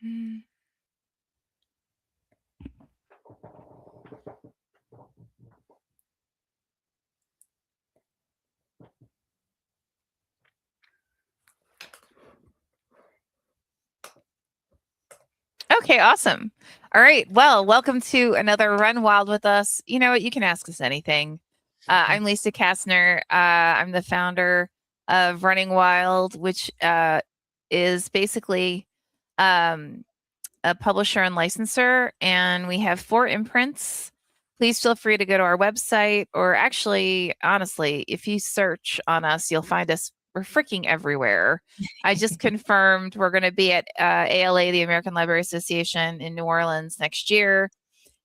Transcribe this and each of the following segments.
Mm. Okay, awesome. All right. Well, welcome to another Run Wild with us. You know what? You can ask us anything. I'm Lisa Kastner. I'm the founder of Running Wild, which is basically um, a publisher and licenser, and we have 4 imprints. Please feel free to go to our website, or actually, honestly, if you search on us, you'll find us. We're freaking everywhere. I just confirmed we're going to be at ALA, the American Library Association, in New Orleans next year.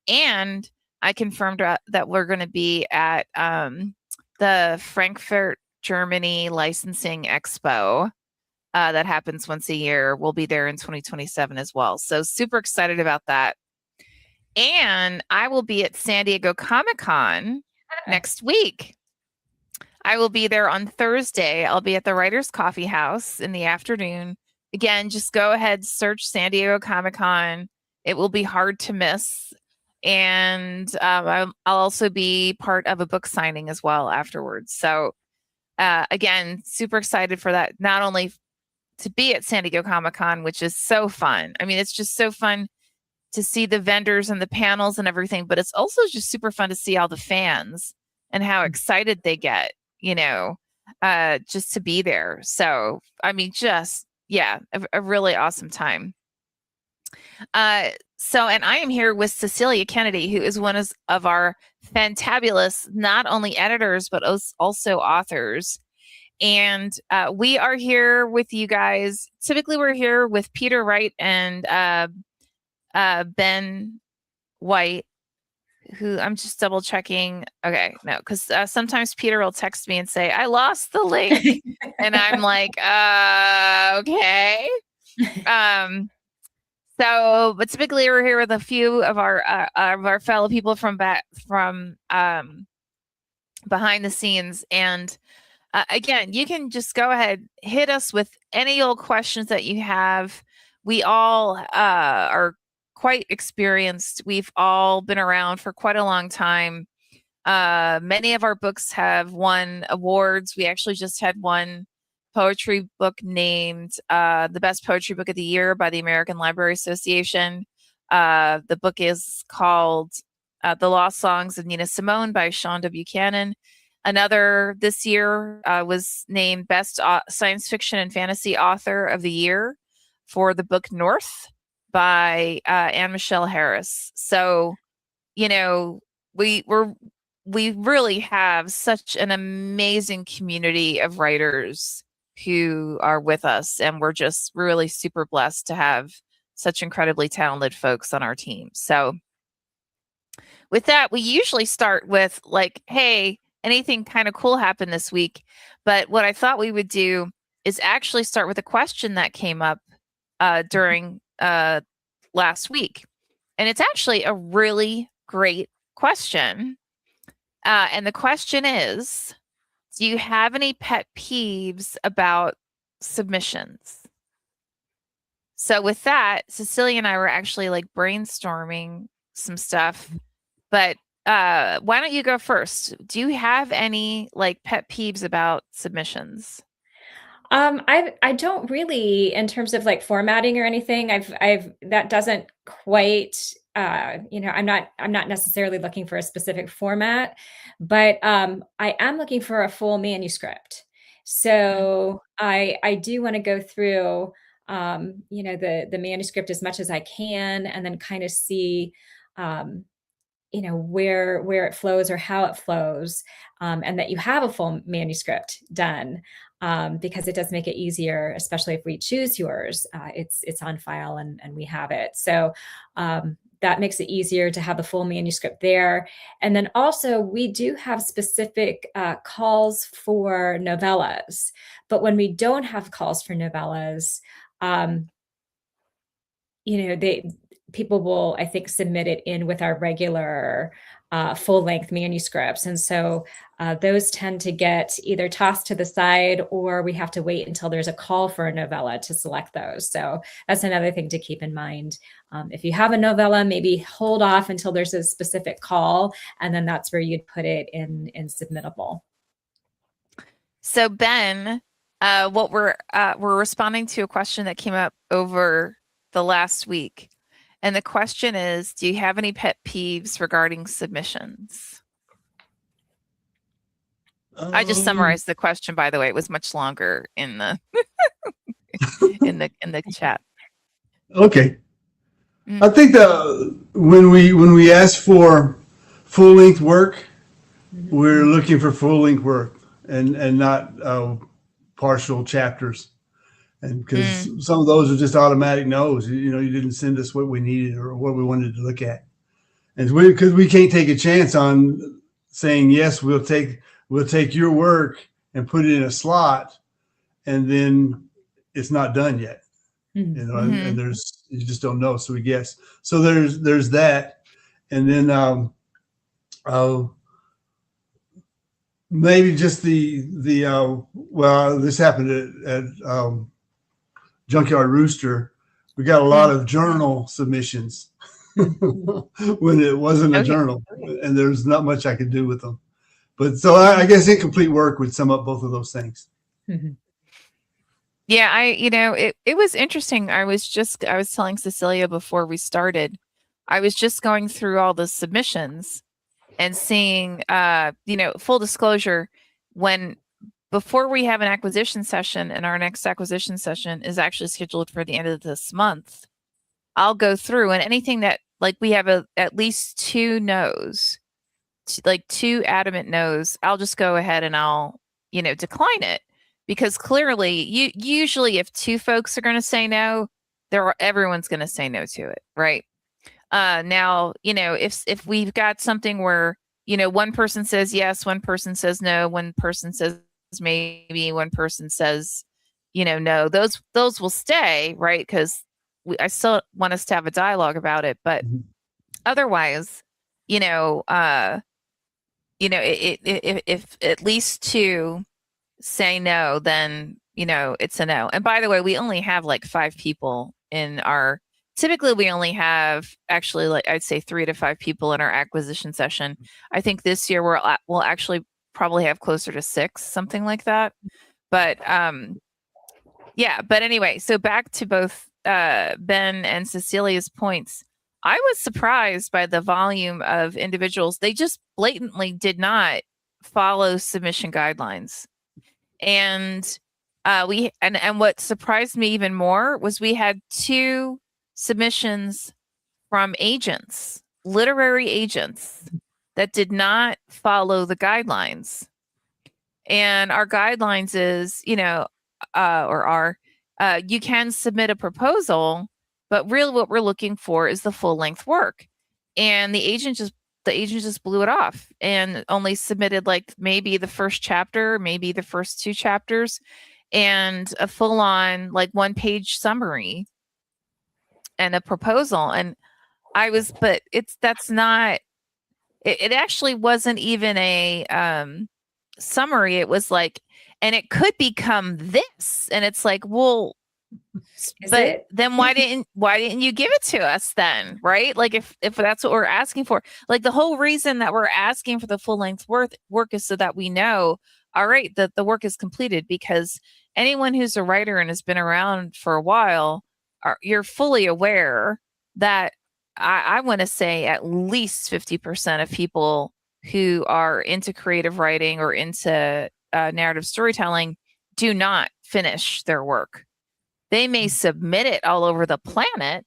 And I confirmed that we're going to be at the Frankfurt, Germany Licensing Expo that happens once a year. We'll be there in 2027 as well. So super excited about that. And I will be at San Diego Comic-Con next week. I will be there on Thursday. I'll be at the Writers Coffee House in the afternoon. Again, just go ahead, search San Diego Comic-Con. It will be hard to miss. And I'll also be part of a book signing as well afterwards. So again, super excited for that. Not only to be at San Diego Comic-Con, which is so fun. I mean, it's just so fun to see the vendors and the panels and everything, but it's also just super fun to see all the fans and how excited they get, just to be there. So, I mean, just, yeah, a really awesome time. And I am here with Cecilia Kennedy, who is one of our fantabulous, not only editors, but also authors. And we are here with you guys. Typically, we're here with Peter Wright and Ben White, who I'm just double checking. Okay, no, because sometimes Peter will text me and say, I lost the link. And I'm like, okay. But typically we're here with a few of our fellow people from behind the scenes. And again, you can just go ahead, hit us with any old questions that you have. We all are quite experienced. We've all been around for quite a long time. Many of our books have won awards. We actually just had one poetry book named the best poetry book of the year by the American Library Association. The book is called The Lost Songs of Nina Simone by Sean W. Cannon. Another this year was named Best Science Fiction and Fantasy Author of the Year for the book North by Anne Michelle Harris. So, we really have such an amazing community of writers who are with us, and we're just really super blessed to have such incredibly talented folks on our team. So with that, we usually start with like, hey, anything kind of cool happened this week? But what I thought we would do is actually start with a question that came up during last week. And it's actually a really great question. And the question is, do you have any pet peeves about submissions? So with that, Cecilia and I were actually like brainstorming some stuff, but why don't you go first? Do you have any like pet peeves about submissions? I don't really, in terms of like formatting or anything. I've that doesn't quite, I'm not necessarily looking for a specific format, but I am looking for a full manuscript. Mm. So I do want to go through, the manuscript as much as I can, and then kind of see, um, where it flows or how it flows, and that you have a full manuscript done, because it does make it easier, especially if we choose yours. It's on file, and we have it. So that makes it easier to have the full manuscript there. And then also we do have specific calls for novellas, but when we don't have calls for novellas, um, they people will, I think, submit it in with our regular full-length manuscripts. And so those tend to get either tossed to the side, or we have to wait until there's a call for a novella to select those. So that's another thing to keep in mind. If you have a novella, maybe hold off until there's a specific call, and then that's where you'd put it in submittable. So Ben, what we're responding to a question that came up over the last week. And the question is, do you have any pet peeves regarding submissions? I just summarized the question, by the way. It was much longer in the in the chat. Okay. I think that when we ask for full-length work, we're looking for full-length work and not partial chapters. And because some of those are just automatic no's, you didn't send us what we needed or what we wanted to look at. And because we can't take a chance on saying, yes, we'll take your work and put it in a slot, and then it's not done yet. And you just don't know. So we guess. So there's that. And then maybe just this happened at Junkyard Rooster. We got a lot of journal submissions when it wasn't a journal, and there's not much I could do with them. But so I guess incomplete work would sum up both of those things. Yeah, it was interesting. I was telling Cecilia before we started, I was just going through all the submissions and seeing, full disclosure, before we have an acquisition session, and our next acquisition session is actually scheduled for the end of this month, I'll go through, and anything that, like, we have at least 2 no's, like 2 adamant no's, I'll just go ahead and I'll, decline it. Because clearly, usually if 2 folks are going to say no, everyone's going to say no to it, right? Now, if we've got something where, one person says yes, one person says no, one person says maybe, one person says, no, those will stay, right? Because I still want us to have a dialogue about it. But otherwise, if at least 2 say no, then it's a no. And by the way, we only have like 5 people in our. Typically, we only have actually, like, I'd say 3 to 5 people in our acquisition session. I think this year we'll actually probably have closer to 6, something like that. But yeah. But anyway, so back to both Ben and Cecilia's points. I was surprised by the volume of individuals. They just blatantly did not follow submission guidelines. And and what surprised me even more was we had 2 submissions from agents, literary agents, that did not follow the guidelines. And our guidelines is, you can submit a proposal, but really what we're looking for is the full length work. And the agent just blew it off and only submitted like maybe the first chapter, maybe the first 2 chapters, and a full on like 1-page summary and a proposal. And it actually wasn't even a summary. It was like, and it could become this. And it's like, well, then why didn't you give it to us then? Right? Like if that's what we're asking for, like the whole reason that we're asking for the full length work is so that we know, all right, that the work is completed. Because anyone who's a writer and has been around for a while, you're fully aware that I want to say at least 50% of people who are into creative writing or into narrative storytelling do not finish their work. They may submit it all over the planet,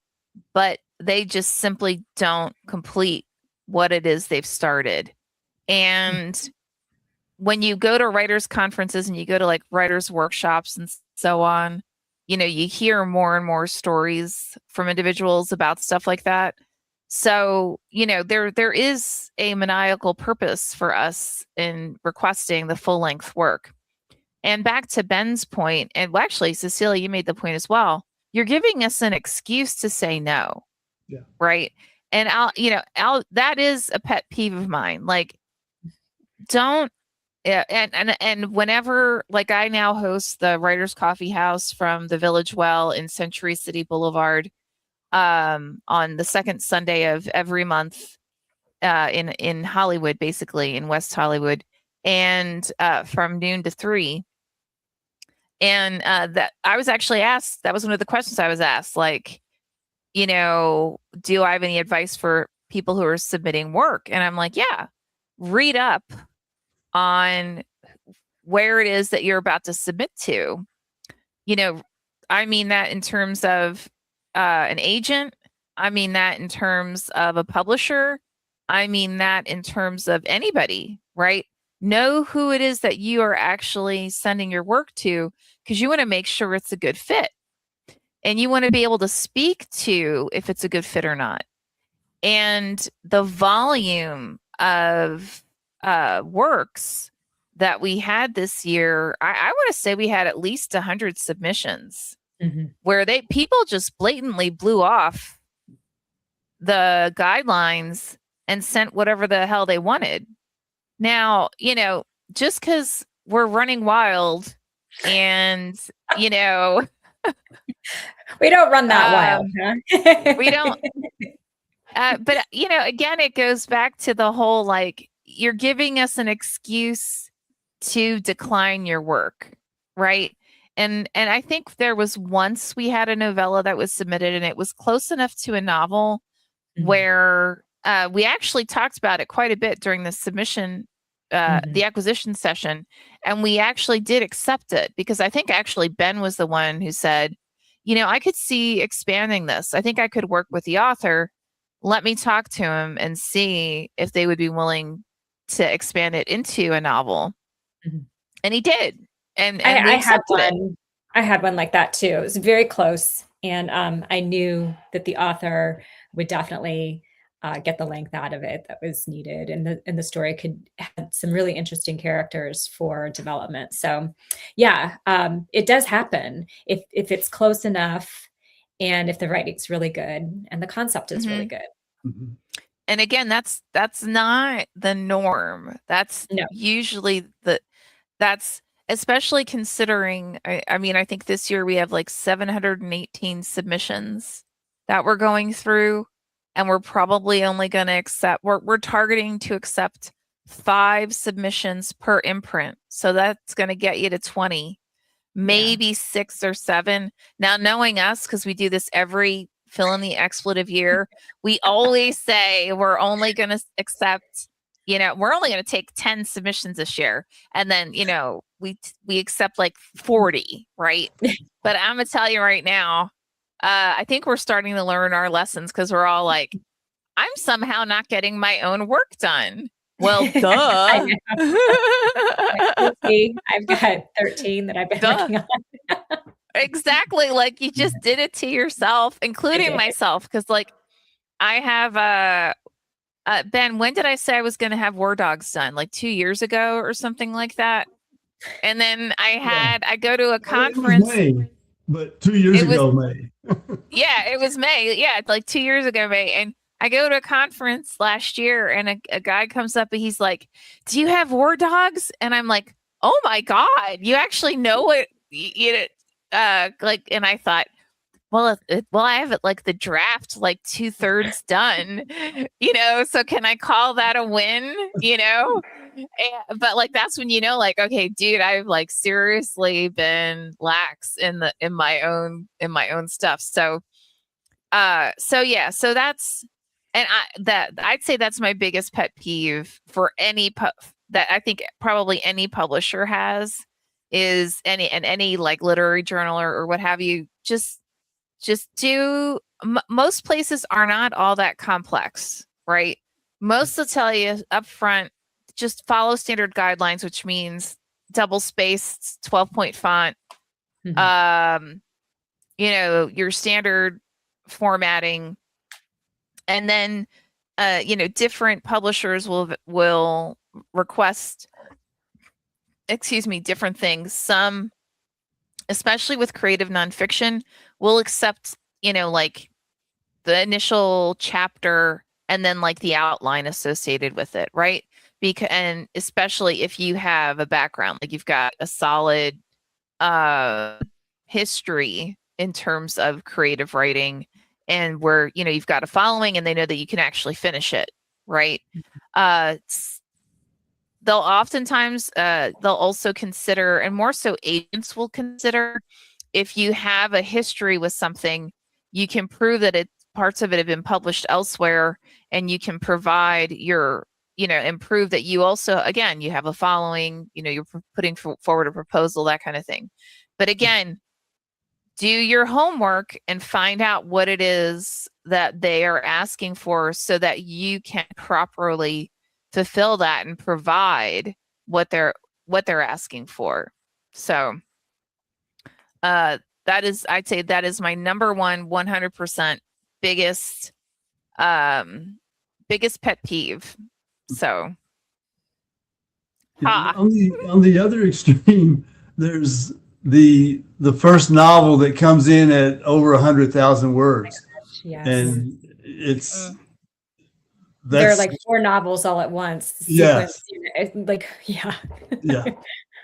but they just simply don't complete what it is they've started. And when you go to writers' conferences and you go to like writers' workshops and so on, you hear more and more stories from individuals about stuff like that. So, there is a maniacal purpose for us in requesting the full length work. And back to Ben's point, and well, actually, Cecilia, you made the point as well. You're giving us an excuse to say no. Yeah. Right. And that is a pet peeve of mine. Like, don't, yeah, and whenever, like, I now host the Writers Coffee House from the Village Well in Century City Boulevard, on the second Sunday of every month, in Hollywood, basically in West Hollywood, and from noon to 3. And that I was actually asked, that was one of the questions I was asked, like, do I have any advice for people who are submitting work? And I'm like, yeah, read up on where it is that you're about to submit to. I mean that in terms of an agent. I mean that in terms of a publisher. I mean that in terms of anybody, right? Know who it is that you are actually sending your work to, because you want to make sure it's a good fit. And you want to be able to speak to if it's a good fit or not. And the volume of works that we had this year, I want to say we had at least 100 submissions, where people just blatantly blew off the guidelines and sent whatever the hell they wanted. Now, just because we're running wild and, we don't run that wild, huh? We don't. But, again, it goes back to the whole, like, you're giving us an excuse to decline your work, right? And I think there was once we had a novella that was submitted, and it was close enough to a novel where we actually talked about it quite a bit during the submission, the acquisition session, and we actually did accept it, because I think actually Ben was the one who said, I could see expanding this. I think I could work with the author. Let me talk to him and see if they would be willing to expand it into a novel. And he did. And I had one. I had one like that too. It was very close, and I knew that the author would definitely get the length out of it that was needed, and the story could have some really interesting characters for development. So, yeah, it does happen if it's close enough, and if the writing's really good and the concept is really good. And again, that's not the norm. That's usually that's especially considering, I mean, I think this year we have like 718 submissions that we're going through, and we're probably only going to accept, we're targeting to accept 5 submissions per imprint. So that's going to get you to 20, maybe 6 or 7. Now, knowing us, because we do this every fill in the expletive year, we always say we're only going to accept, we're only going to take 10 submissions this year. And then, we accept like 40, right? But I'm going to tell you right now, I think we're starting to learn our lessons, because we're all like, I'm somehow not getting my own work done. Well, duh. I've got 13 that I've been working on. Exactly. Like, you just did it to yourself, including myself. Because, like, I have Ben, when did I say I was going to have War Dogs done? Like 2 years ago or something like that. And then I go to a conference. May, but 2 years ago, May. Yeah, it was May. Yeah, like 2 years ago, May. And I go to a conference last year, and a guy comes up and he's like, "Do you have War Dogs?" And I'm like, "Oh my God, you actually know what like?" And I thought, well, I have it like the draft, like 2/3 done, so can I call that a win? But like, that's when, like, okay, dude, I've like seriously been lax in my own stuff. So that's, and I'd say that's my biggest pet peeve for that I think probably any publisher has, is any like literary journal or what have you. Just do, most places are not all that complex, right? Most will tell you up front, just follow standard guidelines, which means double spaced 12-point font, your standard formatting. And then, different publishers will request, different things. Some, especially with creative nonfiction, will accept, like the initial chapter and then like the outline associated with it, right? Because, and especially if you have a background, like you've got a solid history in terms of creative writing, and where you've got a following and they know that you can actually finish it, right? They'll oftentimes they'll also consider, and more so agents will consider, if you have a history with something, you can prove that parts of it have been published elsewhere, and you can provide your and prove that you also, again, you have a following, you're putting forward a proposal, that kind of thing. But again, do your homework and find out what it is that they are asking for, so that you can properly fulfill that and provide what they're asking for. So I'd say that is my number one 100% biggest pet peeve. So on the other extreme, there's the first novel that comes in at over 100,000 words. Yes. And it's they're like 4 novels all at once. Yes. Like, yeah. Yeah.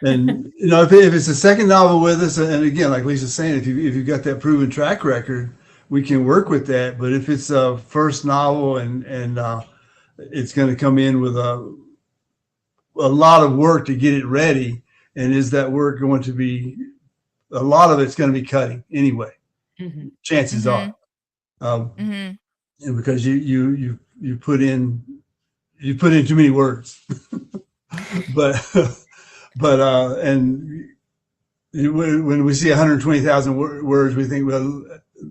And if it's a second novel with us, and again, like Lisa's saying, if you've got that proven track record, we can work with that. But if it's a first novel and it's going to come in with a lot of work to get it ready, and is that work going to be, a lot of it's going to be cutting anyway? Mm-hmm. Chances are, and because you put in too many words, but and when we see 120,000 words, we think, well,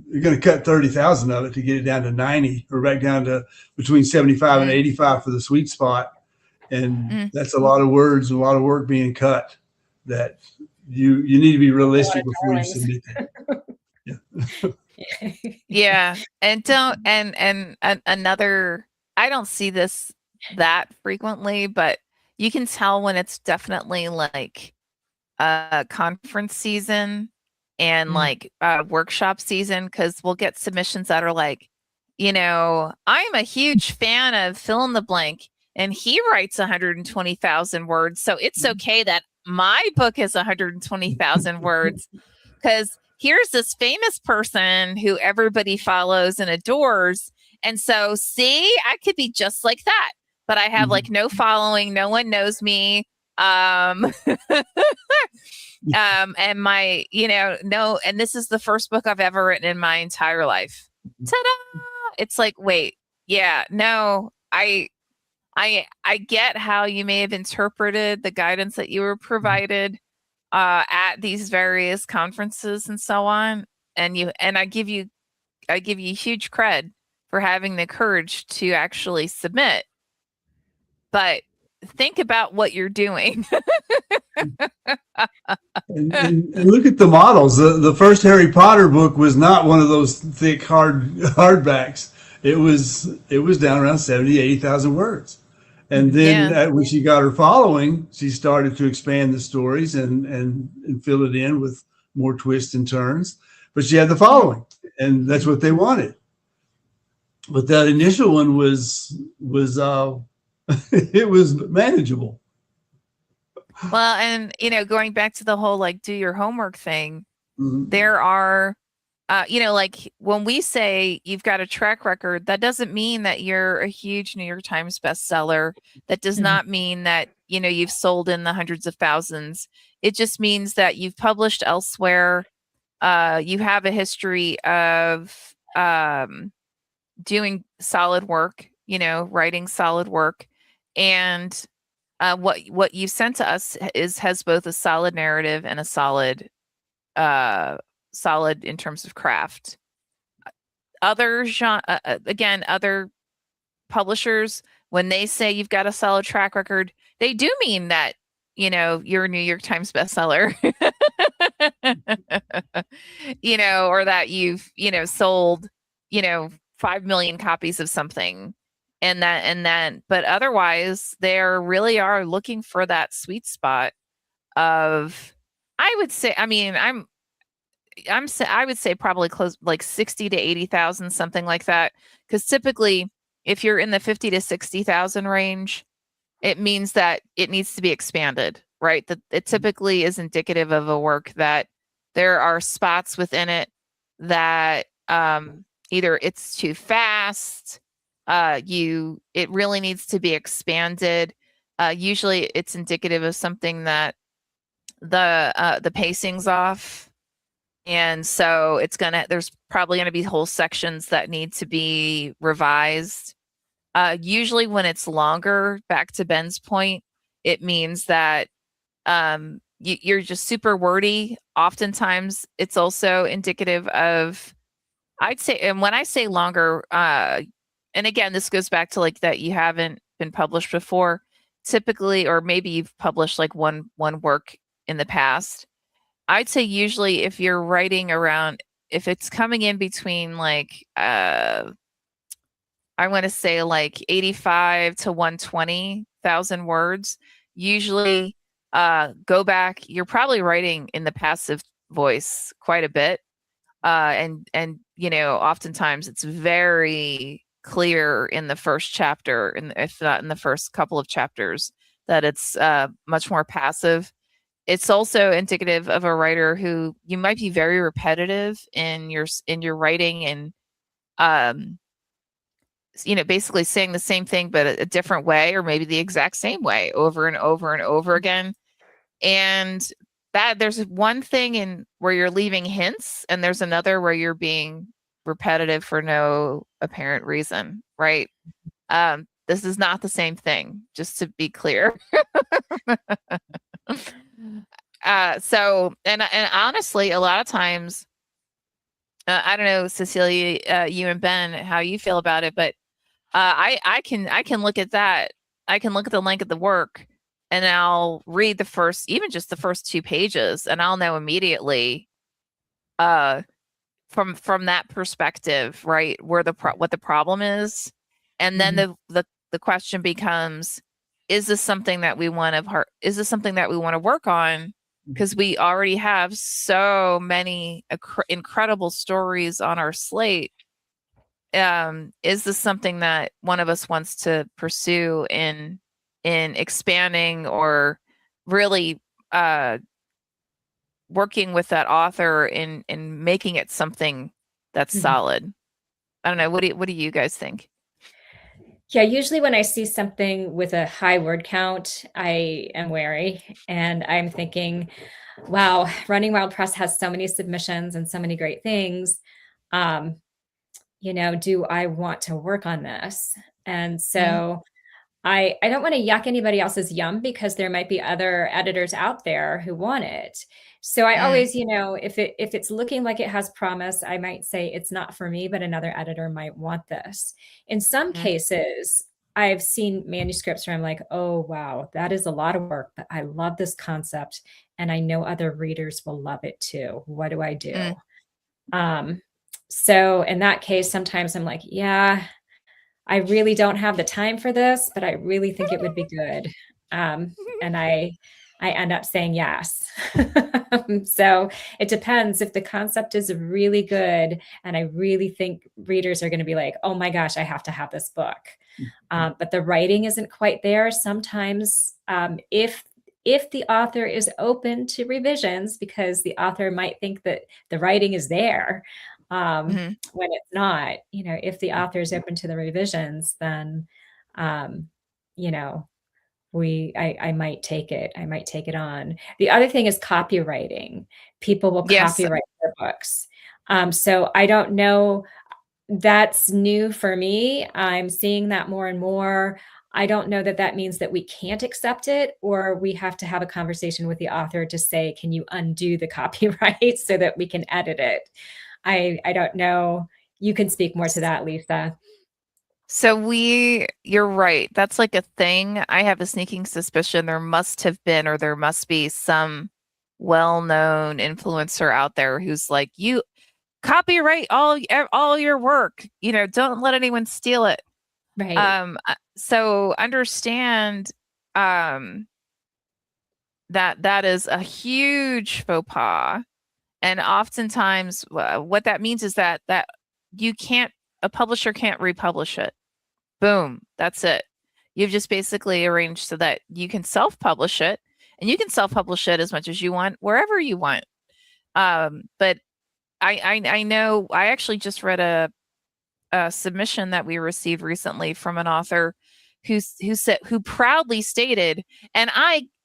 you're going to cut 30,000 of it to get it down to 90, or back down to between 75 and 85 for the sweet spot. And that's a lot of words and a lot of work being cut, that you need to be realistic before you submit that. Yeah. Yeah. And another, I don't see this that frequently, but you can tell when it's definitely like conference season and like workshop season, because we'll get submissions that are like, I'm a huge fan of fill in the blank, and he writes 120,000 words. So it's okay that my book is 120,000 words, because here's this famous person who everybody follows and adores. And so, see, I could be just like that, but I have like no following. No one knows me. And my, no, and this is the first book I've ever written in my entire life. Ta-da! It's like, wait, yeah, no, I get how you may have interpreted the guidance that you were provided at these various conferences and so on, and I give you huge cred for having the courage to actually submit, but think about what you're doing. and look at the models. The first Harry Potter book was not one of those thick hardbacks. It was down around 70, 80,000 words. And then when she got her following, she started to expand the stories and fill it in with more twists and turns. But she had the following, and that's what they wanted. But that initial one was it was manageable. Well, and going back to the whole like do your homework thing, there are like when we say you've got a track record, that doesn't mean that you're a huge New York Times bestseller. That does not mean that, you've sold in the hundreds of thousands. It just means that you've published elsewhere. You have a history of doing solid work, writing solid work. And what you've sent to us has both a solid narrative and a solid in terms of craft. Other other publishers, when they say you've got a solid track record, they do mean that you're a New York Times bestseller, or that you've sold 5 million copies of something, and that but otherwise they really are looking for that sweet spot of, I would say, I would say probably close like 60 to 80,000, something like that. Because typically, if you're in the 50 to 60,000 range, it means that it needs to be expanded, right? That it typically is indicative of a work that there are spots within it that either it's too fast, it really needs to be expanded. Usually, it's indicative of something that the pacing's off, and so there's probably gonna be whole sections that need to be revised. Usually when it's longer, back to Ben's point, it means that you're just super wordy. Oftentimes it's also indicative of, I'd say, and when I say longer, and again, this goes back to like that you haven't been published before, typically, or maybe you've published like one work in the past. I'd say usually if you're writing around, if it's coming in between like I want to say like 85 to 120,000 words, usually go back. You're probably writing in the passive voice quite a bit. And you know, oftentimes it's very clear in the first chapter, and if not in the first couple of chapters, that it's much more passive. It's also indicative of a writer who you might be very repetitive in your writing, and you know, basically saying the same thing but a different way, or maybe the exact same way over and over and over again. And that there's one thing in where you're leaving hints, and there's another where you're being repetitive for no apparent reason, right? This is not the same thing, just to be clear. So, and honestly, a lot of times, I don't know, Cecilia, you and Ben, how you feel about it, but I can look at that. I can look at the length of the work, and I'll read even just the first 2 pages, and I'll know immediately, from that perspective, right, where what the problem is, and then the question becomes, is this something that we want to work on? Because we already have so many incredible stories on our slate. Is this something that one of us wants to pursue in expanding, or really working with that author in making it something that's solid? I don't know. What do you guys think? Yeah, usually when I see something with a high word count, I am wary, and I'm thinking, wow, Running Wild Press has so many submissions and so many great things. You know, do I want to work on this? And so I don't want to yuck anybody else's yum, because there might be other editors out there who want it. So I always, you know, if it's looking like it has promise, I might say it's not for me, but another editor might want this. In some cases, I've seen manuscripts where I'm like, oh, wow, that is a lot of work, but I love this concept, and I know other readers will love it too. What do I do? So in that case, sometimes I'm like, yeah, I really don't have the time for this, but I really think it would be good. And I end up saying yes. So it depends. If the concept is really good and I really think readers are going to be like, oh my gosh, I have to have this book. But the writing isn't quite there. Sometimes if the author is open to revisions, because the author might think that the writing is there, when it's not, you know, if the author is open to the revisions, then, you know, I might take it. I might take it on. The other thing is copywriting. People will copyright their books. So I don't know. That's new for me. I'm seeing that more and more. I don't know that that means that we can't accept it, or we have to have a conversation with the author to say, can you undo the copyright so that we can edit it? I don't know. You can speak more to that, Lisa. So you're right. That's like a thing. I have a sneaking suspicion there must have been, or there must be some well-known influencer out there who's like, you copyright all your work, you know, don't let anyone steal it. Right. So understand that is a huge faux pas. And oftentimes what that means is that a publisher can't republish it. Boom, that's it. You've just basically arranged so that you can self-publish it, and you can self-publish it as much as you want, wherever you want. But I know I actually just read a submission that we received recently from an author who proudly stated,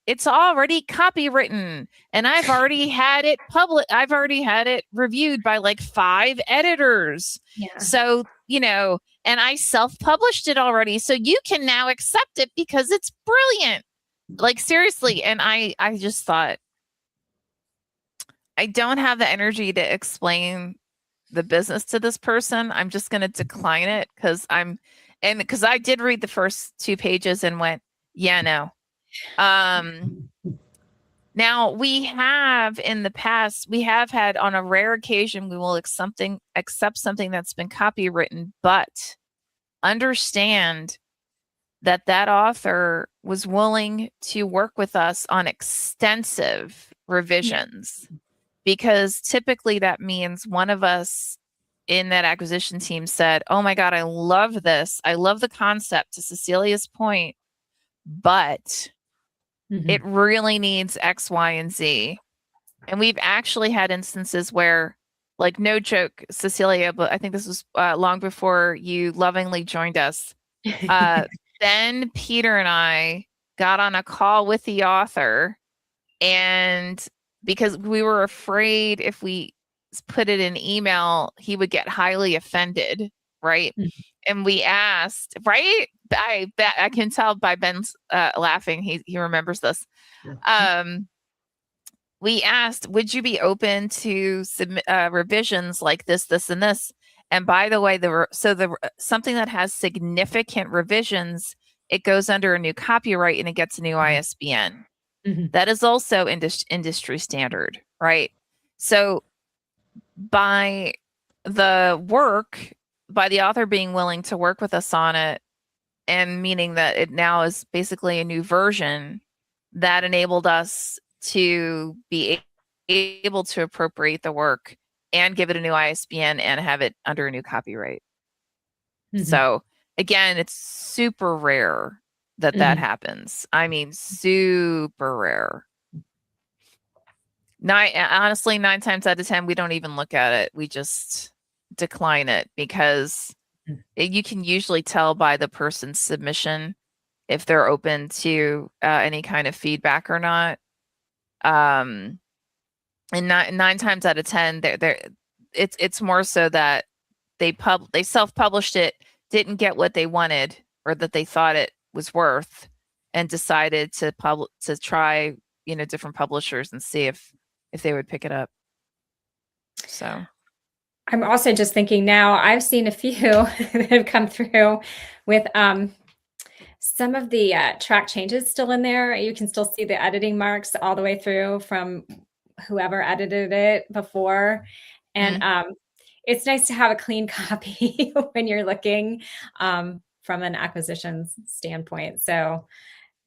it's already copywritten, and I've already had it reviewed by like 5 editors. Yeah. So, and I self-published it already. So you can now accept it because it's brilliant. Like, seriously. And I just thought, I don't have the energy to explain the business to this person. I'm just going to decline it because I did read the first 2 pages and went, yeah, no. Now we have in the past, we have had on a rare occasion, we will accept something that's been copywritten, but understand that author was willing to work with us on extensive revisions, because typically that means one of us in that acquisition team said, oh my God, I love this. I love the concept, to Cecilia's point, but it really needs X, Y, and Z. And we've actually had instances where, like, no joke, Cecilia, but I think this was long before you lovingly joined us. Then Peter and I got on a call with the author, and because we were afraid if we put it in email, he would get highly offended, right? And we asked, right? I can tell by Ben's laughing. He remembers this. We asked, would you be open to submit revisions like this, and this? And by the way, something that has significant revisions, it goes under a new copyright and it gets a new ISBN. That is also industry standard, right? So by the author being willing to work with us on it, and meaning that it now is basically a new version, that enabled us to be able to appropriate the work and give it a new ISBN and have it under a new copyright. So again, it's super rare that happens. I mean, super rare. Honestly, 9 times out of 10, we don't even look at it. We just decline it, because you can usually tell by the person's submission if they're open to any kind of feedback or not. And 9 times out of 10, it's more so that they self-published it, didn't get what they wanted or that they thought it was worth, and decided to try different publishers and see if they would pick it up. So I'm also just thinking now, I've seen a few that have come through with some of the track changes still in there. You can still see the editing marks all the way through from whoever edited it before. And it's nice to have a clean copy when you're looking from an acquisitions standpoint. So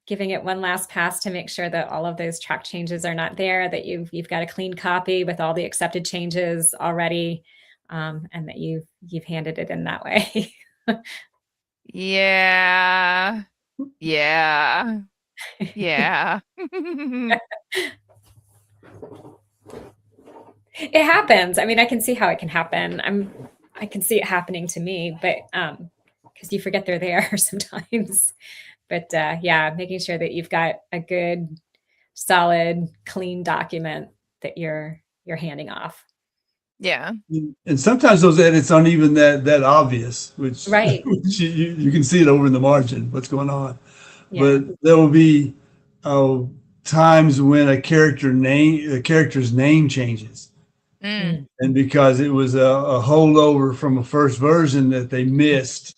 giving it one last pass to make sure that all of those track changes are not there, that you've got a clean copy with all the accepted changes already, and that you've handed it in that way. Yeah. It happens. I mean, I can see how it can happen. I can see it happening to me, but because you forget they're there sometimes. But making sure that you've got a good, solid, clean document that you're handing off. Yeah. And sometimes those edits aren't even that obvious, which you can see it over in the margin, what's going on. Yeah. But there will be times when a character's name changes. And because it was a holdover from a first version that they missed,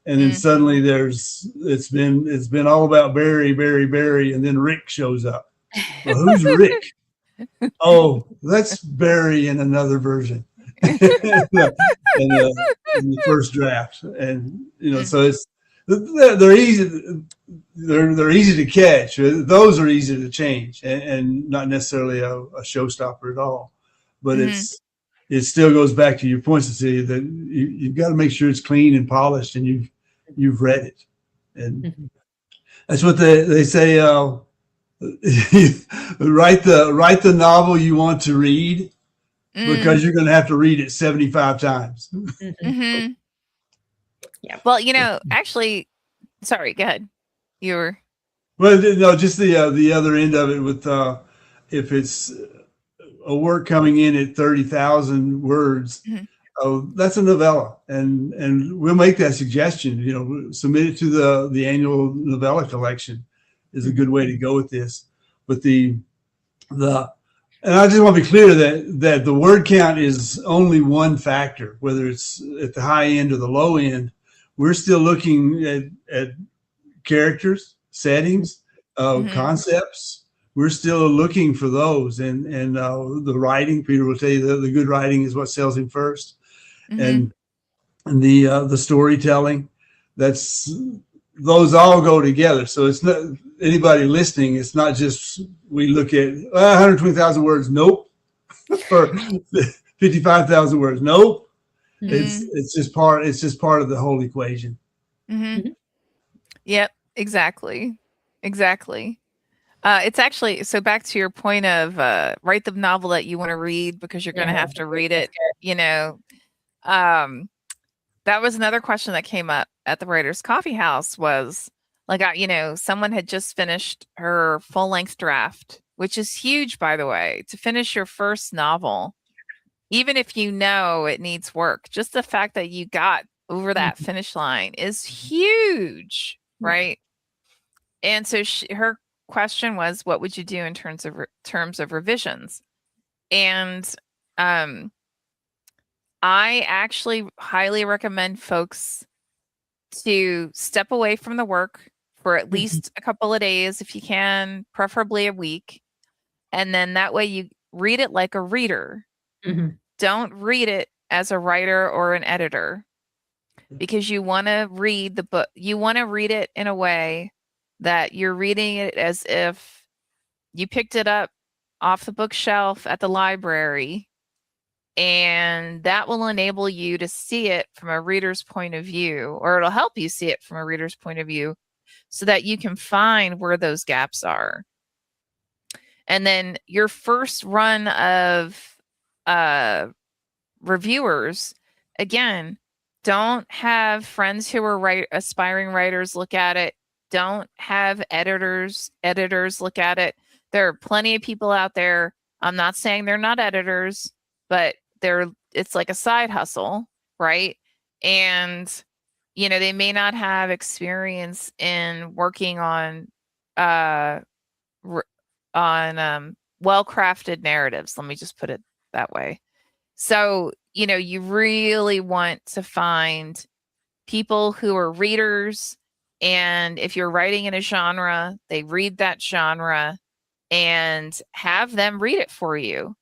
and then suddenly it's been all about Barry, and then Rick shows up. Well, who's Rick? Oh, that's Barry in another version, in the first draft, and so they're easy. They're easy to catch. Those are easy to change, and not necessarily a showstopper at all. but it still goes back to your point, Cecilia, that you've got to make sure it's clean and polished, and you've read it, and that's what they say. Write the novel you want to read, because you're going to have to read it 75 times. Mm-hmm. Yeah. Well, actually, sorry, go ahead. You were. Well, no, just the other end of it with if it's a work coming in at 30,000 words, that's a novella, and we'll make that suggestion. Submit it to the annual novella collection is a good way to go with this. But and I just want to be clear that the word count is only one factor, whether it's at the high end or the low end. We're still looking at characters, settings, concepts. We're still looking for those, and the writing. Peter will tell you the good writing is what sells him first, and the storytelling. Those all go together. So it's not anybody listening. It's not just we look at 120,000 words. Nope. Or 55,000 words. Nope. It's just part of the whole equation. Yep. Exactly. It's actually, so back to your point of write the novel that you want to read, because you're going to have to read it. That was another question that came up at the Writers Coffee House, was like, someone had just finished her full-length draft, which is huge, by the way, to finish your first novel. Even if it needs work, just the fact that you got over that finish line is huge, right? And so her question was, what would you do in terms of revisions? And I actually highly recommend folks to step away from the work for at least a couple of days, if you can, preferably a week. And then that way you read it like a reader. Don't read it as a writer or an editor, because you want to read the book. You want to read it in a way that you're reading it as if you picked it up off the bookshelf at the library, and that will enable you to see it from a reader's point of view, or it'll help you see it from a reader's point of view, so that you can find where those gaps are. And then your first run of reviewers, again, don't have friends who are aspiring writers look at it. Don't have editors look at it. There are plenty of people out there. I'm not saying they're not editors, but it's like a side hustle, right? And they may not have experience in working on well-crafted narratives. Let me just put it that way. So, you really want to find people who are readers, and if you're writing in a genre, they read that genre, and have them read it for you.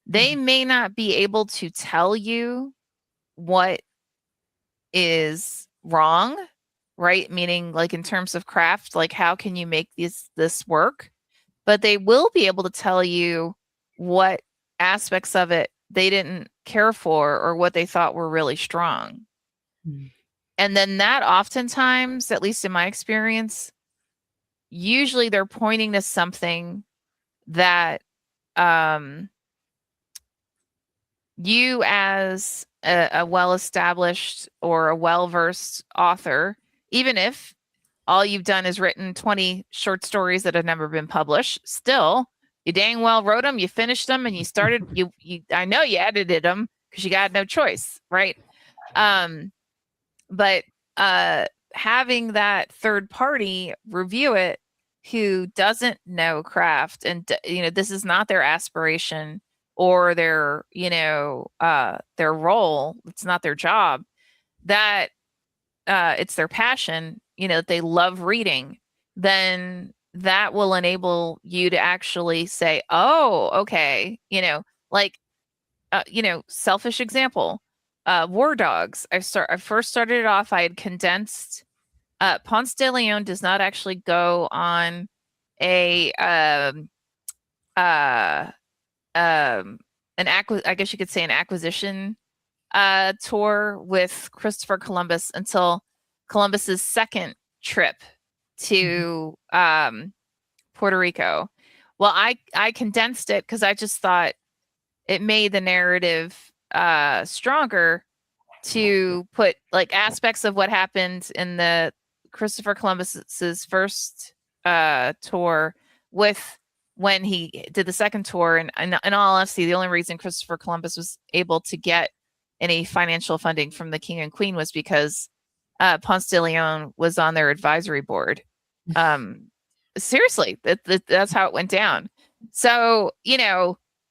They may not be able to tell you what is wrong, right? Meaning, like, in terms of craft, like, how can you make this work? But they will be able to tell you what aspects of it they didn't care for, or what they thought were really strong. And then that oftentimes, at least in my experience, usually they're pointing to something that you, as a well-established or a well-versed author, even if all you've done is written 20 short stories that have never been published, still, you dang well wrote them, you finished them, and you started, I know you edited them because you got no choice, right? But having that third party review it who doesn't know craft, and this is not their aspiration or their role, it's not their job, that it's their passion, they love reading, then that will enable you to actually say, oh, okay, selfish example, War Dogs. I first started it off, I had condensed. Ponce de Leon does not actually go on a I guess you could say an acquisition tour with Christopher Columbus until Columbus's second trip to Puerto Rico. Well, I condensed it because I just thought it made the narrative stronger to put like aspects of what happened in the Christopher Columbus's first tour with when he did the second tour. And in all honesty, the only reason Christopher Columbus was able to get any financial funding from the king and queen was because Ponce de Leon was on their advisory board. Seriously, that's how it went down. So,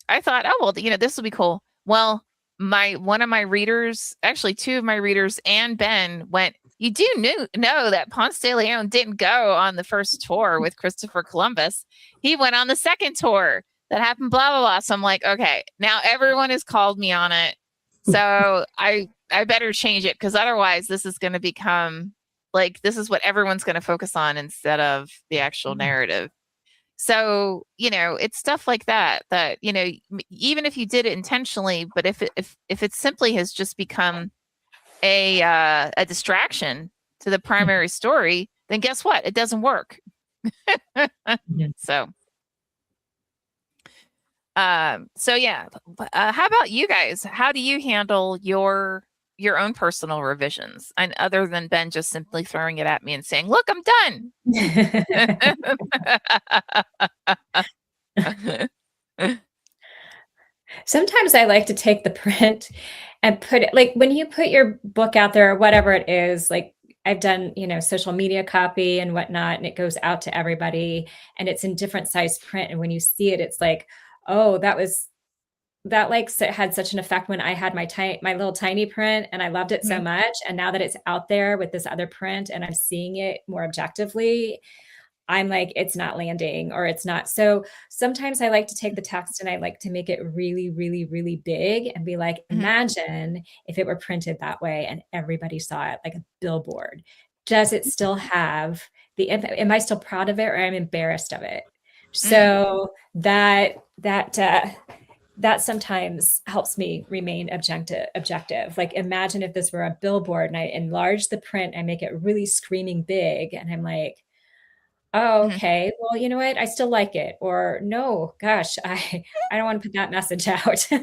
I thought, oh, well, this will be cool. Well, one of my readers, actually two of my readers and Ben went, you do know that Ponce de Leon didn't go on the first tour with Christopher Columbus. He went on the second tour that happened, blah, blah, blah. So I'm like, okay, now everyone has called me on it. So I better change it because otherwise this is going to become like, this is what everyone's going to focus on instead of the actual narrative. So, it's stuff like that, even if you did it intentionally, but if it simply has just become a distraction to the primary story, then guess what? It doesn't work. So yeah. How about you guys? How do you handle your own personal revisions? And other than Ben just simply throwing it at me and saying, look, I'm done. Sometimes I like to take the print and put it, like when you put your book out there or whatever it is, like I've done, social media copy and whatnot, and it goes out to everybody and it's in different size print. And when you see it, it's like, oh, that had such an effect when I had my little tiny print and I loved it so much. And now that it's out there with this other print and I'm seeing it more objectively, I'm like, it's not landing or it's not. So sometimes I like to take the text and I like to make it really, really, really big and be like, imagine if it were printed that way and everybody saw it like a billboard. Does it still have the impact? Am I still proud of it or I'm embarrassed of it? So that sometimes helps me remain objective. Like imagine if this were a billboard and I enlarge the print, I make it really screaming big and I'm like, oh, okay, well, you know what? I still like it. Or no, gosh, I don't want to put that message out, So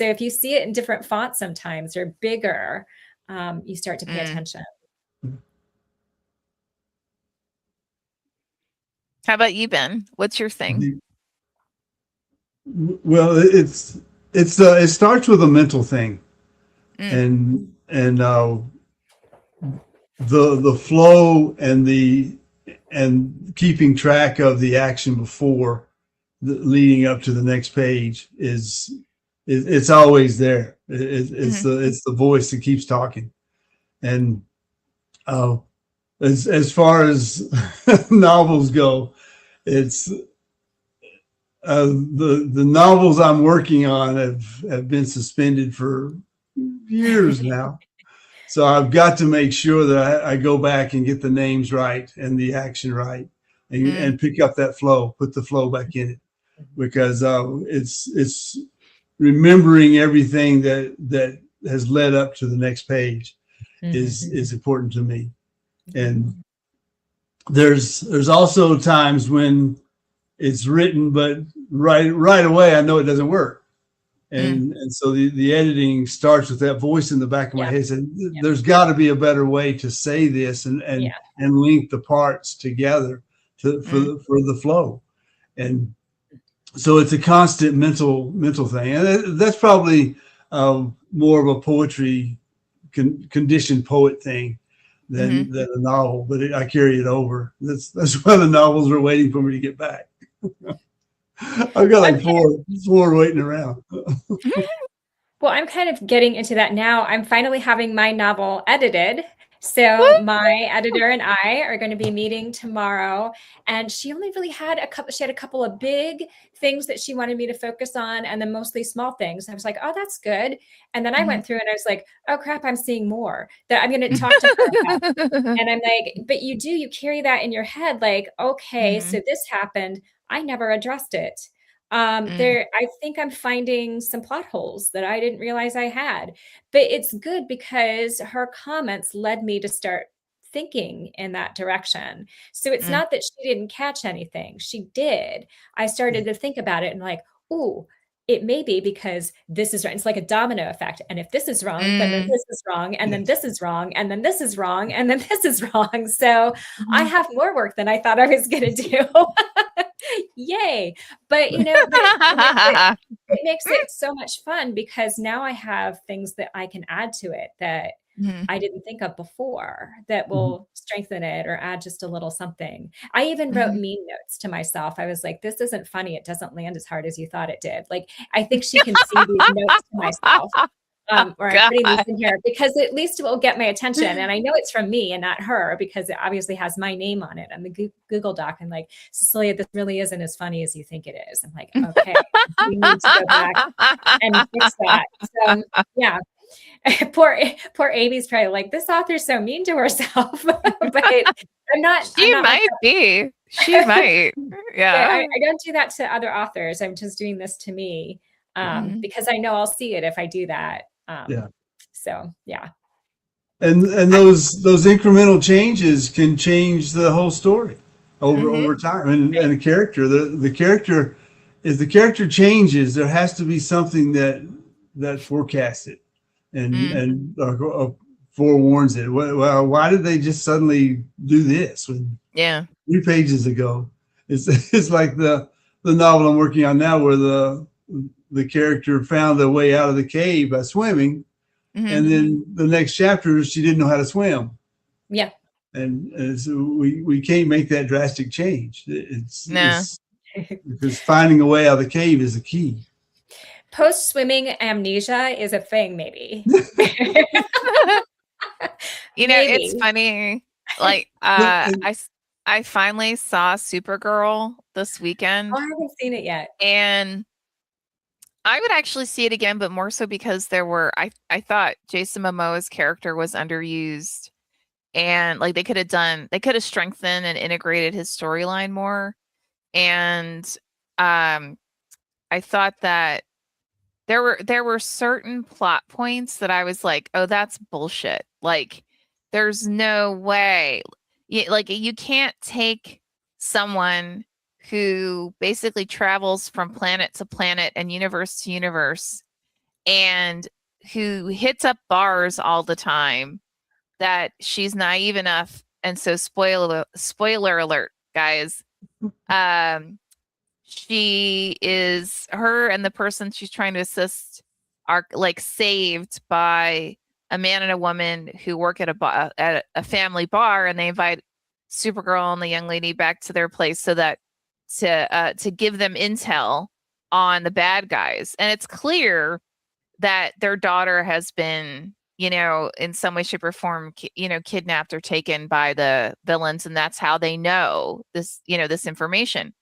if you see it in different fonts sometimes or bigger, you start to pay attention. How about you, Ben? What's your thing? Well, it starts with a mental thing, and the flow and keeping track of the action before leading up to the next page it's always there. It's the voice that keeps talking, and as far as novels go, it's the novels I'm working on have been suspended for years now. So I've got to make sure that I go back and get the names right and the action right and pick up that flow, put the flow back in it, because it's remembering everything that has led up to the next page is important to me. And there's also times when it's written, but right away I know it doesn't work. And so the editing starts with that voice in the back of my head saying, there's got to be a better way to say this and link the parts together for the flow. And so it's a constant mental thing. And that's probably more of a poetry, conditioned poet thing than a novel, but I carry it over. That's why the novels are waiting for me to get back. I've got like four waiting around. Well, I'm kind of getting into that now. I'm finally having my novel edited. So my editor and I are going to be meeting tomorrow, and she only really had she had a couple of big things that she wanted me to focus on, and then mostly small things. I was like, oh, that's good. And then I went through and I was like, oh crap, I'm seeing more that I'm going to talk to her about. And I'm like, but you carry that in your head. Like, okay, so this happened. I never addressed it. I think I'm finding some plot holes that I didn't realize I had. But it's good because her comments led me to start thinking in that direction. So it's Mm. not that she didn't catch anything. She did. I started to think about it and like, oh, it may be because this is right. It's like a domino effect. And if this is wrong, then Mm. this is wrong, and then Yes. this is wrong, and then this is wrong, and then this is wrong. So I Mhm. have more work than I thought I was going to do. Yay. But it makes it so much fun because now I have things that I can add to it that Mhm. I didn't think of before that Mhm. will strengthen it or add just a little something. I even wrote Mhm. mean notes to myself. I was like, this isn't funny. It doesn't land as hard as you thought it did. Like, I think she can see these notes to myself. Oh, Or I'm putting these God. in here because at least it will get my attention. And I know it's from me and not her because it obviously has my name on it on the Google Doc. I'm like, Cecilia, this really isn't as funny as you think it is. I'm like, okay, we need to go back and fix that. So yeah, poor Amy's probably like, this author's so mean to herself. But I'm She not like might be. She might. that. Yeah. I don't do that to other authors. I'm just doing this to me Mhm. because I know I'll see it if I do that. Yeah. So yeah. And those incremental changes can change the whole story Mhm. over time. And the character, if the character changes, there has to be something that forecasts it and Mm. forewarns it. Well, why did they just suddenly do this when Yeah. 3 pages ago? It's like the novel I'm working on now, where the character found a way out of the cave by swimming, Mhm. and then the next chapter she didn't know how to swim, Yeah. and so we can't make that drastic change. No. It's because finding a way out of the cave is the key. Post swimming amnesia is a thing, maybe. You know, it's Maybe. funny. Like, I finally saw Supergirl this Oh, weekend, I haven't seen it yet. and I would actually see it again, but more so because I thought Jason Momoa's character was underused, and like they could have strengthened and integrated his storyline more. And I thought that there were certain plot points that I was like, "Oh, that's bullshit." Like, there's no way. Like, you can't take someone who basically travels from planet to planet and universe to universe and who hits up bars all the time, that she's naive enough. And so, spoiler alert, guys. Um her and the person she's trying to assist are like saved by a man and a woman who work at a family bar, and they invite Supergirl and the young lady back to their place so that to give them intel on the bad guys. And it's clear that their daughter has been, in some way, shape, or form, kidnapped or taken by the villains, and that's how they know this information.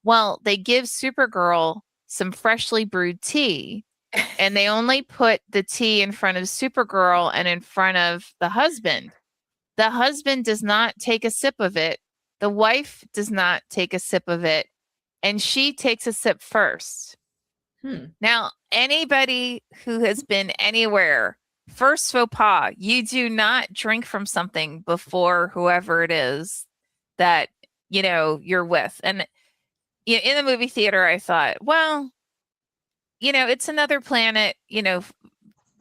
Well, they give Supergirl some freshly brewed tea, and they only put the tea in front of Supergirl and in front of the husband. The husband does not take a sip of it. The wife does not take a sip of it, and she takes a sip first. Now, anybody who has been anywhere, first faux pas, you do not drink from something before whoever it is that, you're with. And in the movie theater, I thought, well, it's another planet,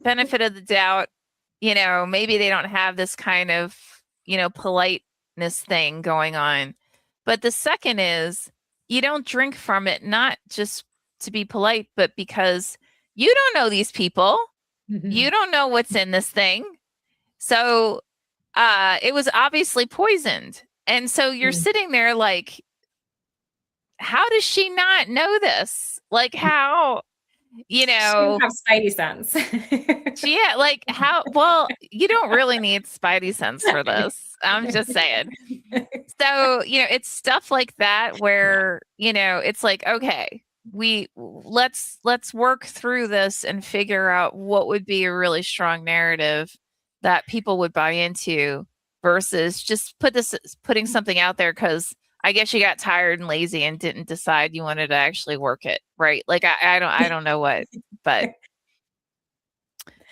benefit of the doubt, maybe they don't have this kind of, politeness thing going on. But the second is, you don't drink from it, not just to be polite, but because you don't know these people. You don't know what's in this thing. So it was obviously poisoned. And so you're sitting there like, how does she not know this? Like, how, She didn't have Spidey sense. yeah, like how, well, you don't really need Spidey sense for this. I'm just saying. So, it's stuff like that where, it's like, okay, let's work through this and figure out what would be a really strong narrative that people would buy into versus just putting something out there because I guess you got tired and lazy and didn't decide you wanted to actually work it, right? Like I don't know what, but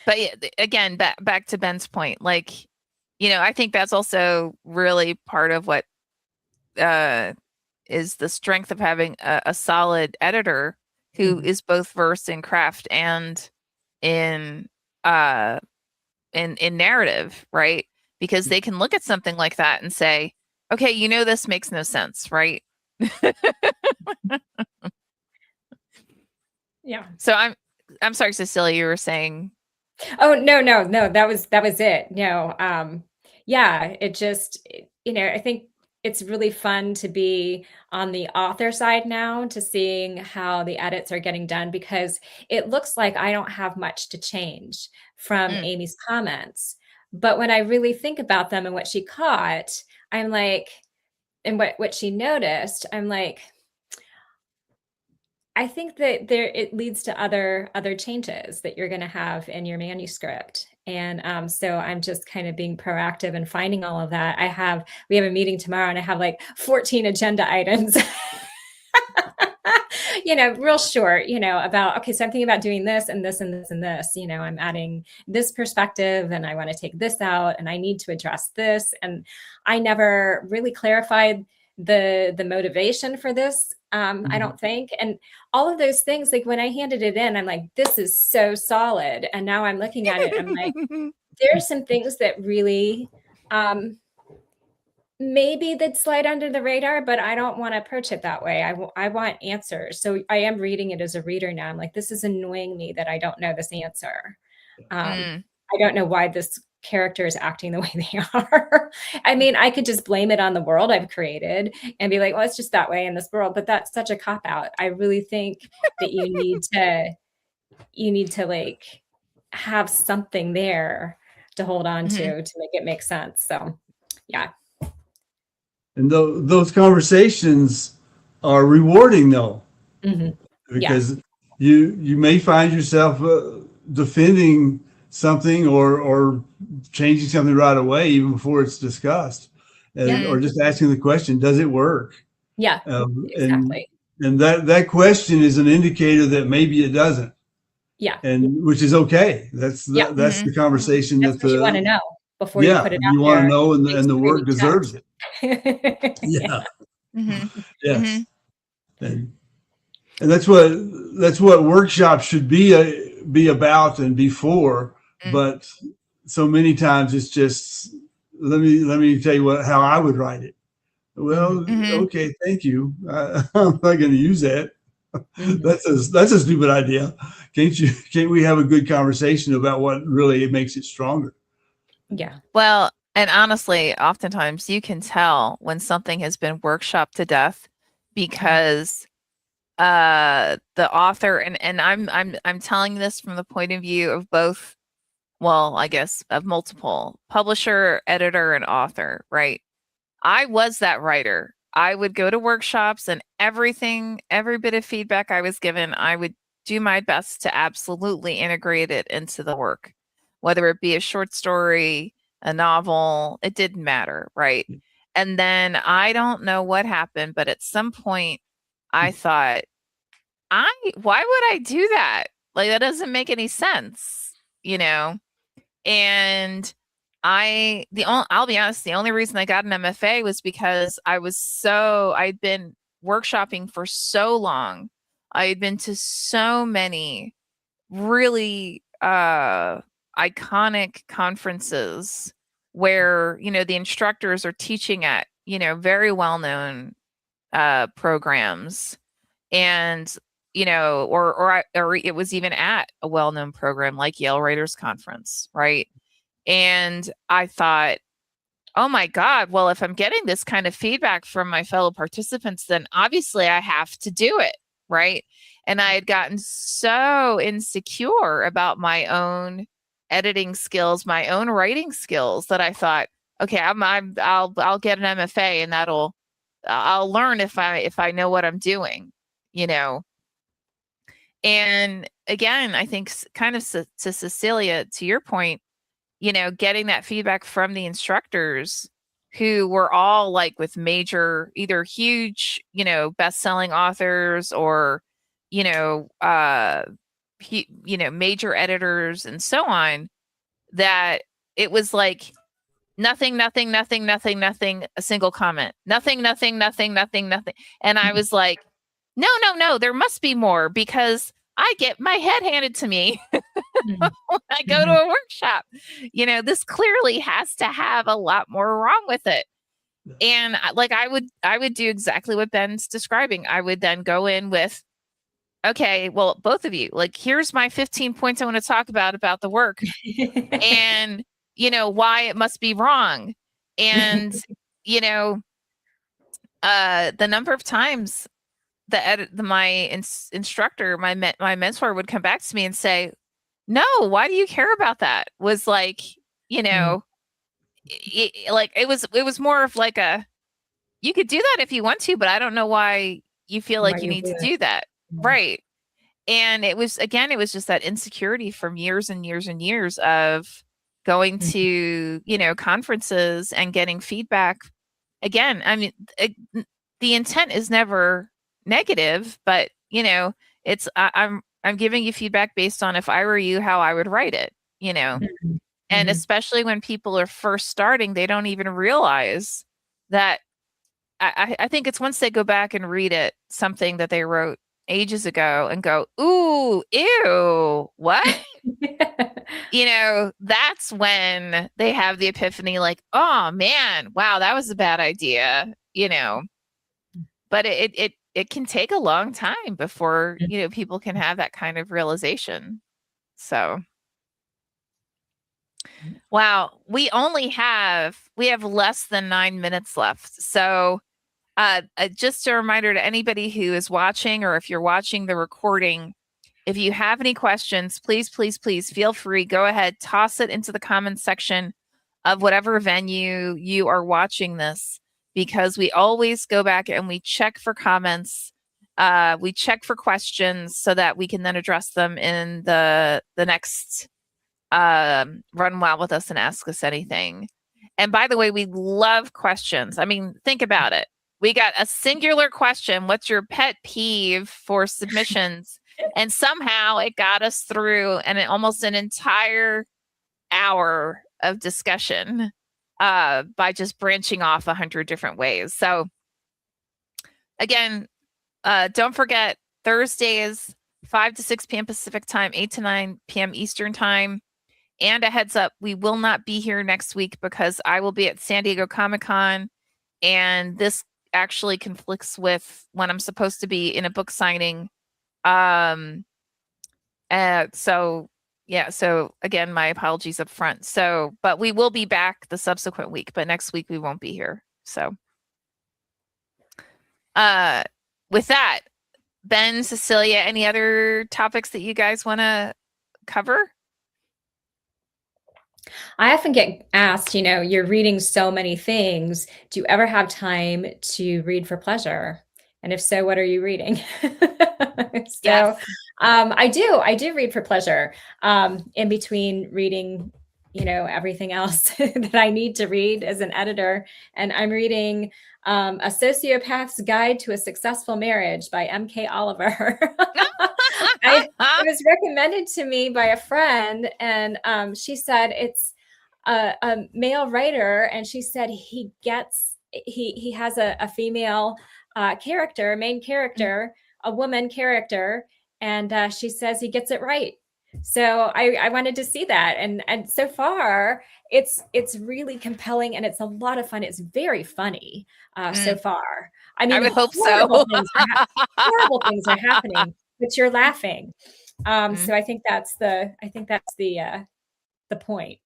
yeah, again, back to Ben's point, like, I think that's also really part of what is the strength of having a solid editor who is both versed in craft and in narrative, right? Because they can look at something like that and say, okay, this makes no sense, right? Yeah. So I'm sorry, Cecilia, you were saying. Oh, no, that was it. No. Yeah, it just, I think it's really fun to be on the author side now, to seeing how the edits are getting done, because it looks like I don't have much to change from Amy's comments. But when I really think about them and what she caught, I'm like, and what she noticed, I'm like, I think that it leads to other changes that you're going to have in your manuscript. And so I'm just kind of being proactive and finding all of that. We have a meeting tomorrow and I have like 14 agenda items, real short, about, okay, so I'm thinking about doing this and this and this and this, I'm adding this perspective and I want to take this out and I need to address this. And I never really clarified the motivation for this. I don't think. And all of those things, like when I handed it in, I'm like, this is so solid. And now I'm looking at it, I'm like, there's some things that really maybe that slide under the radar, but I don't want to approach it that way. I want answers. So I am reading it as a reader now. I'm like, this is annoying me that I don't know this answer. I don't know why this character is acting the way they are. I mean, I could just blame it on the world I've created and be like, well, it's just that way in this world, but that's such a cop out. I really think that you need to like have something there to hold on to make it make sense. So yeah. And those conversations are rewarding though, because you may find yourself defending something or changing something right away, even before it's discussed, or just asking the question, does it work? Yeah, exactly. And that question is an indicator that maybe it doesn't. Yeah. And which is okay. That's the conversation. That's what you want to know before you put it out you want to there. know, and the work deserves it. Yeah. Yes. And that's what workshops should be about and be for. But so many times it's just, let me tell you how I would write it. Well, okay, thank you. I'm not going to use that. That's a stupid idea. Can't we have a good conversation about what really makes it stronger? Yeah. Well, and honestly, oftentimes you can tell when something has been workshopped to death because the author, and I'm telling this from the point of view of both, well, I guess of multiple publisher, editor, and author, right? I was that writer. I would go to workshops and every bit of feedback I was given, I would do my best to absolutely integrate it into the work, whether it be a short story, a novel, it didn't matter, right? And then I don't know what happened, but at some point I thought, why would I do that? Like, that doesn't make any sense, And I'll be honest, the only reason I got an MFA was because I'd been workshopping for so long. I had been to so many really iconic conferences where, the instructors are teaching at, very well-known programs, and or it was even at a well-known program like Yale Writers Conference, right? And I thought, oh my God, well, if I'm getting this kind of feedback from my fellow participants, then obviously I have to do it, right? And I had gotten so insecure about my own editing skills, my own writing skills, that I thought, okay, I'll get an MFA, and I'll learn if I know what I'm doing, And again, I think kind of to Cecilia, to your point, getting that feedback from the instructors who were all like with major, either huge, best-selling authors or, major editors and so on, that it was like nothing, nothing, nothing, nothing, nothing, a single comment, nothing, nothing, nothing, nothing, nothing. And I was like, no, no, no, there must be more, because I get my head handed to me when I go to a workshop. This clearly has to have a lot more wrong with it. And like, I would do exactly what Ben's describing. I would then go in with, okay, well, both of you, like, here's my 15 points I want to talk about the work, and why it must be wrong. And the number of times my instructor, my mentor, would come back to me and say, no, why do you care about that? Was like, it was more of like you could do that if you want to, but I don't know why you feel like you need to do that. Right. And it was just that insecurity from years and years and years of going to, conferences and getting feedback. Again, I mean, the intent is never negative, but I'm giving you feedback based on, if I were you, how I would write it, and especially when people are first starting, they don't even realize that. I think it's once they go back and read it, something that they wrote ages ago, and go, ooh, ew, what? That's when they have the epiphany, like, oh man, wow, that was a bad idea, but it can take a long time before, people can have that kind of realization. So, wow, we have less than 9 minutes left. So, just a reminder to anybody who is watching, or if you're watching the recording, if you have any questions, please, please, please feel free. Go ahead, toss it into the comments section of whatever venue you are watching this, because we always go back and we check for comments. We check for questions so that we can then address them in the next Run Wild with Us and Ask Us Anything. And by the way, we love questions. I mean, think about it. We got a singular question: what's your pet peeve for submissions? And somehow it got us through almost an entire hour of discussion by just branching off 100 different ways. So again, don't forget, Thursdays, 5 to 6 p.m. Pacific time, 8 to 9 p.m. Eastern time. And a heads up, we will not be here next week because I will be at San Diego Comic-Con, and this actually conflicts with when I'm supposed to be in a book signing. So again, my apologies up front. So, but we will be back the subsequent week, but next week we won't be here. So, with that, Ben, Cecilia, any other topics that you guys want to cover? I often get asked, you're reading so many things. Do you ever have time to read for pleasure? And if so, what are you reading? Yes. I do read for pleasure, in between reading, everything else that I need to read as an editor. And I'm reading A Sociopath's Guide to a Successful Marriage by M.K. Oliver. It was recommended to me by a friend, and she said it's a male writer, and she said he has a female character, main character, a woman character, and she says he gets it right. So I wanted to see that, and so far it's really compelling, and it's a lot of fun. It's very funny so far. I mean, I would hope so. Horrible things are happening, but you're laughing. So I think that's the point.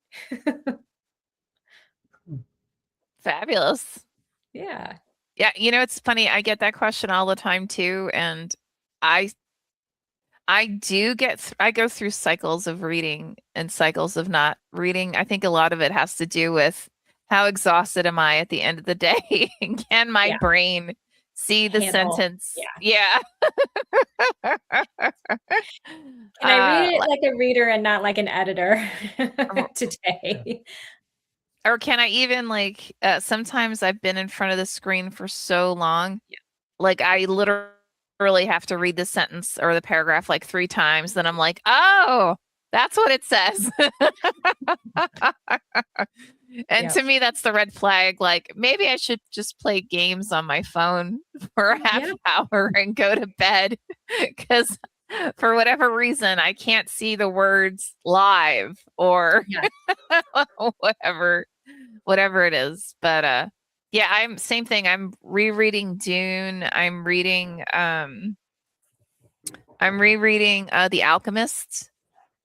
Fabulous. Yeah. Yeah. It's funny. I get that question all the time too. And I go through cycles of reading and cycles of not reading. I think a lot of it has to do with how exhausted am I at the end of the day? Can my brain see the sentence? Yeah. Can I read it like a reader and not like an editor today? or can I even like sometimes I've been in front of the screen for so long, like I literally have to read the sentence or the paragraph like 3 times, then I'm like, "Oh, that's what it says." And Yep. to me, that's the red flag. Like, maybe I should just play games on my phone for a half Yeah. hour and go to bed because for whatever reason, I can't see the words live or Yeah. whatever it is. But yeah, I'm same thing. I'm rereading Dune. I'm rereading The Alchemist.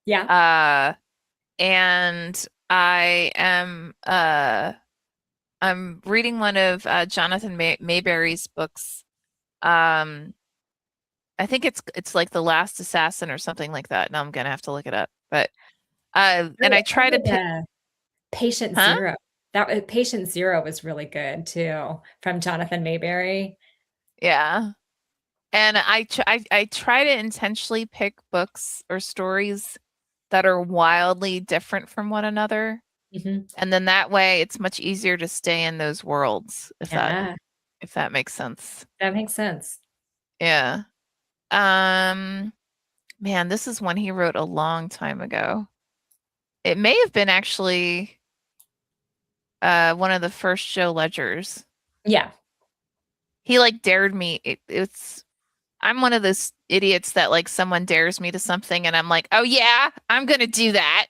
Yeah. And I am I'm reading one of Jonathan Mayberry's books. I think it's like The Last Assassin or something like that. Now I'm gonna have to look it up. But and I try to pick, Patient huh? Zero. Patient Zero was really good too, from Jonathan Mayberry. Yeah. And I try to intentionally pick books or stories that are wildly different from one another. hmm And then that way it's much easier to stay in those worlds, if Yeah, that makes sense. that makes sense. Yeah. Man, this is one he wrote a long time ago. It may have been actually one of the first Joe Ledgers. Yeah. He like dared me. I'm one of those idiots that like someone dares me to something and I'm like, "Oh yeah, I'm going to do that."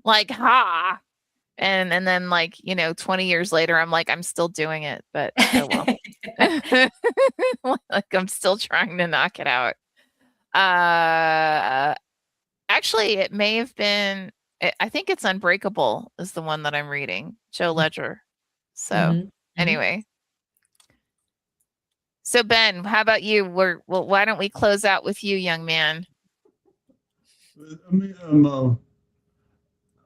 Like, ha. And then like, 20 years later I'm like, I'm still doing it, but oh well. Like I'm still trying to knock it out. Actually, it may have been. I think it's Unbreakable is the one that I'm reading, Joe Ledger. So Mhm. anyway, so Ben, how about you? Well, why don't we close out with you, young man? I mean,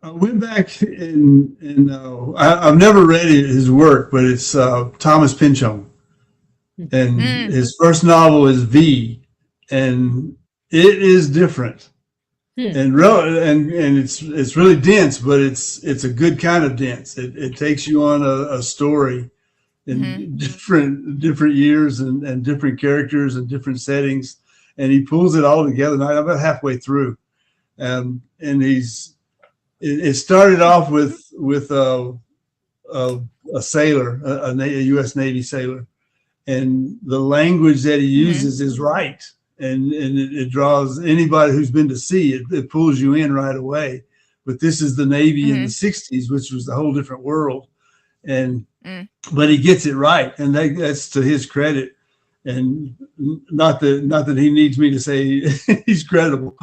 I went back and I've never read his work, but it's Thomas Pynchon, and Mm, his first novel is V, and it is different Hmm. and it's really dense, but it's a good kind of dense. It takes you on a story in different years and different characters and different settings, and he pulls it all together. And I'm about halfway through, and it started off with a sailor, a U.S. Navy sailor, and the language that he uses is right, and it draws anybody who's been to sea. It pulls you in right away. But this is the Navy in the '60s, which was a whole different world, and but he gets it right, and that's to his credit. And not that he needs me to say he's credible.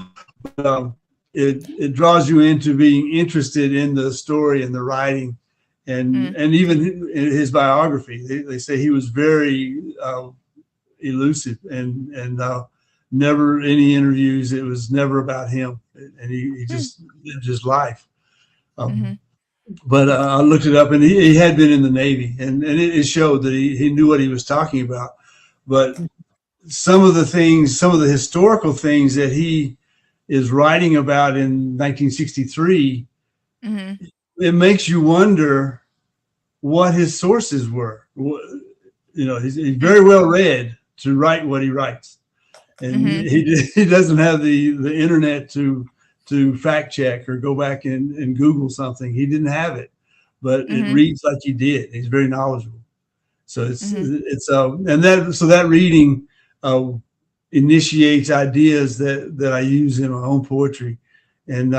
But, it draws you into being interested in the story and the writing, and even in his biography, they say he was very elusive and never any interviews. It was never about him, and he just lived his life. But I looked it up, and he had been in the Navy, and it showed that he knew what he was talking about. But some of the historical things that he is writing about in 1963, it makes you wonder what his sources were. He's very well read to write what he writes, and he doesn't have the internet to fact check or go back and Google something. He didn't have it, but it reads like he did. He's very knowledgeable. So that reading initiates ideas that I use in my own poetry, and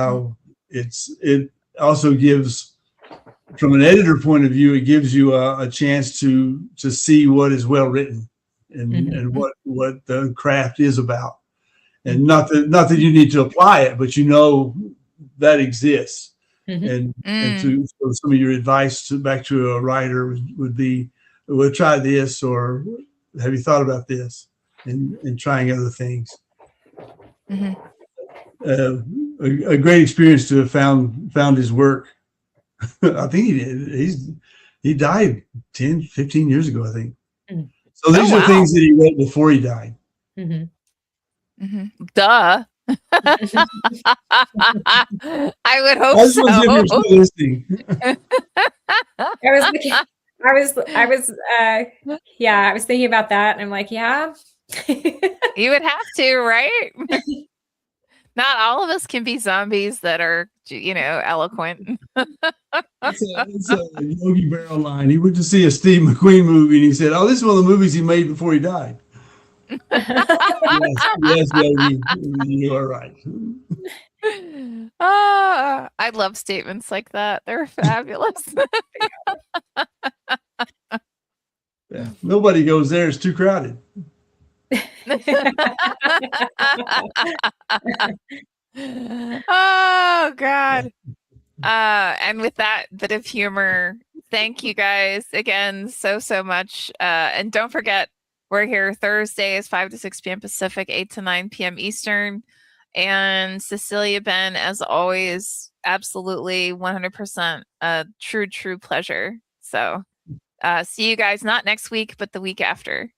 it also gives, from an editor point of view, it gives you a chance to see what is well written and what the craft is about, and not that you need to apply it, but that exists. And so some of your advice back to a writer would be, we'll try this, or have you thought about this, and trying other things. A great experience to have found his work. I think he did. He died 10, 15 years ago, I think. So these are things that he wrote before he died. Duh. I would hope I just want to see if you're so. still listening. I was thinking about that, and I'm like, yeah. You would have to, right? Not all of us can be zombies that are, eloquent. It's a Yogi Berra line. He went to see a Steve McQueen movie and he said, "Oh, this is one of the movies he made before he died." Yes, Yogi, you are right. I love statements like that. They're fabulous. Yeah, nobody goes there. It's too crowded. Oh God. And with that bit of humor, thank you guys again so much. And don't forget, we're here Thursdays, 5 to 6 p.m. Pacific, 8 to 9 p.m. Eastern. And Cecilia, Ben, as always, absolutely 100% a true pleasure. So see you guys not next week, but the week after.